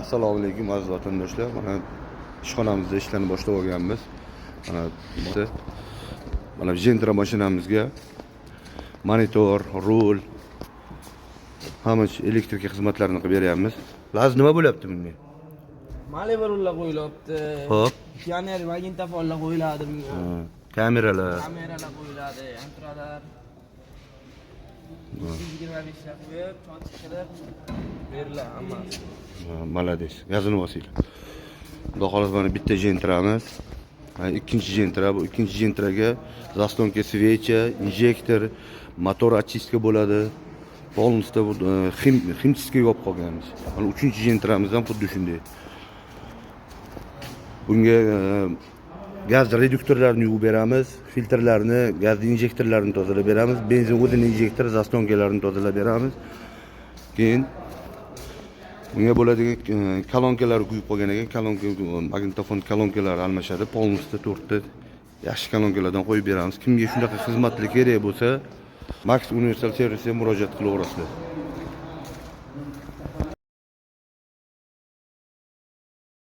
Assalomu alaykum aziz vatandoshlar. Mana ishxonamizda ishlarni boshlab olganmiz. Mana Gentra mashinamizga monitor, rul, hamma elektrik xizmatlarini qilib beryapmiz. Laz nima bo'lyapti bunga? Malibrullar qo'yilibdi. Hop. Pioner magnitofonlar qo'yiladi bunga. Kameralar. Kameralar qo'yiladi, antralar. 225 ta qo'yib, cho'nchib beriladi hammasi. Malades. Gazini bosinglar. Xudo xohlasa mana bitta Gentramiz. Ikkinchi Gentra, bu ikkinchi Gentraga zaslonka svecha, injektor, motor очистка bo'ladi. Polностью bu ximchiskaga olib qolganmiz. Mana 3-chi Gentramiz ham xuddi shunday. Bunga gaz reduktorlarini yuvib beramiz, filtrlarni, gaz injektorlarini tozalab beramiz, benzin o'zini injektor, zaslonkalarni tozalab beramiz. Keyin bunga bo'ladigan kolonkalar quyib qolgan ekan, kolonka magnitofon kolonkalari almashadi, polностью 4 ta yaxshi kolonkalardan qo'yib beramiz. Kimga shunaqa xizmatlar kerak bo'lsa, Max Universal Servisiga murojaat qilaverasizlar.